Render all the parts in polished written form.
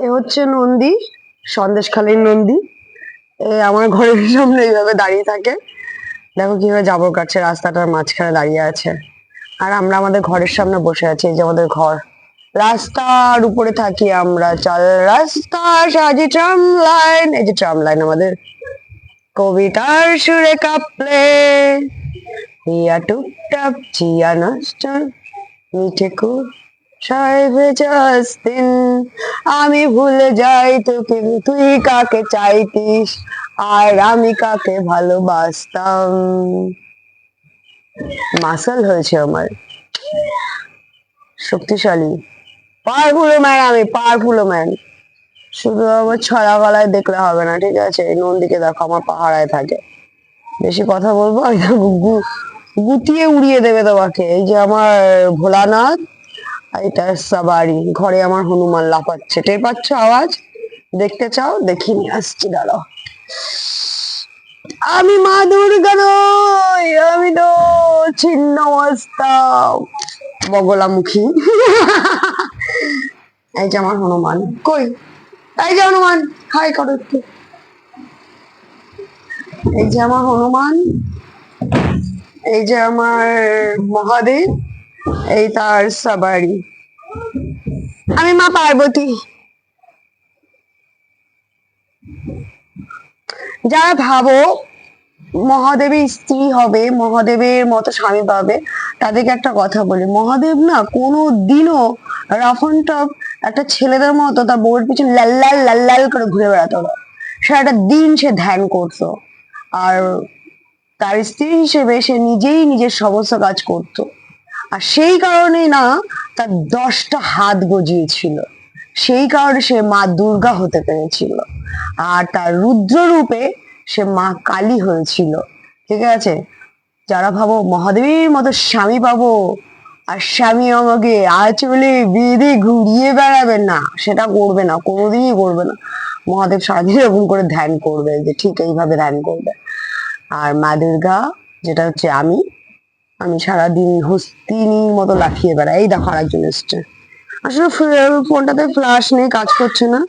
এ হচ্ছে নন্দী, সন্দেশখালীর নন্দী। এ আমার ঘরের সামনে এইভাবে দাঁড়িয়ে থাকে। দেখো কিভাবে জাবর কাটছে, রাস্তাটার মাঝখানে দাঁড়িয়ে আছে। আর আমরা আমাদের ঘরের সামনে বসে আছি, এই যে আমাদের ঘর। রাস্তার উপরে থাকি আমরা, চল রাস্তা সাজি ট্রাম লাইন, এই যে ট্রাম লাইন আমাদের। কবিতার সুরে কাঁপলে হিয়া টুপটাপ চিয়া নষ্ট মিঠে সায় ভেজাস দিন, আমি ভুলে যাই তোকে, তুই কাকে চাইতিস আর আমি কাকে ভালোবাসতাম। মাসল হয়েছে আমার, শক্তিশালী, পাওয়ারফুল ম্যান, আমি পাওয়ারফুল ম্যান। শুধু আমার ছড়া গলায় দেখলে হবে না, ঠিক আছে? এই নন্দীকে দেখো আমার পাহারায় থাকে। বেশি কথা বলবো ওই দেখো গুতিয়ে উড়িয়ে দেবে তোমাকে। এই যে আমার ভোলানাথ, এটা সাবারি। ঘরে আমার হনুমান লাফাচ্ছে, টের পাচ্ছ আওয়াজ? দেখতে চাও? দেখিনি, আসছি, দাঁড়াও। আমি মা দুর্গা নই, আমি তো ছিন্ন মস্তা বগলামুখী। এই যে আমার হনুমান, কই? এই যে হনুমান, হাই করো একটু। এই যে আমার হনুমান, এই যে আমার মহাদেব, এই তার সাবারি। আমি মা পার্বতী। যারা ভাবো মহাদেবের স্ত্রী হবে, মহাদেবের মতো স্বামী পাবে, তাদেরকে একটা কথা বলি, মহাদেব না কোনো দিনও রাফ অ্যান্ড টাফ একটা ছেলেদের মতো তার বউয়ের পিছনে লাল লাল লাল লাল করে ঘুরে বেড়াতো না। সারাটা দিন সে ধ্যান করতো, আর তার স্ত্রী হিসেবে সে নিজেই নিজের সমস্ত কাজ করতো। আর সেই কারণেই না তার 10টা হাত গজিয়েছিল, সেই কারণে সে মা দুর্গা হতে পেরেছিল। আর তার রুদ্র রূপে সে মা কালী হয়েছিল, ঠিক আছে? যারা ভাবো মহাদেবের মতো স্বামী পাবো আর স্বামী আমাকে আঁচলে বেঁধে ঘুরিয়ে বেড়াবে, না, সেটা করবে না, কোনোদিনই করবে না। মহাদেব সারাদিন এরকম করে ধ্যান করবে, যে ঠিক এইভাবে ধ্যান করবে। আর মা দুর্গা, যেটা হচ্ছে আমি, আমি সারাদিন হস্তিনীর মতো লাফিয়ে বেড়াই। এই দেখো আরেকজন এসছে। আসলে ফোনটাতে ফ্ল্যাশ নেই, কাজ করছে না।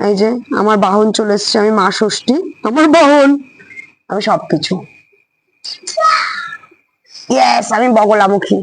এই যে আমার বাহন চলে এসছে, আমি মা ষষ্ঠী, আমার বাহন, আমি সবকিছু। ইয়েস, আমি বগলামুখী।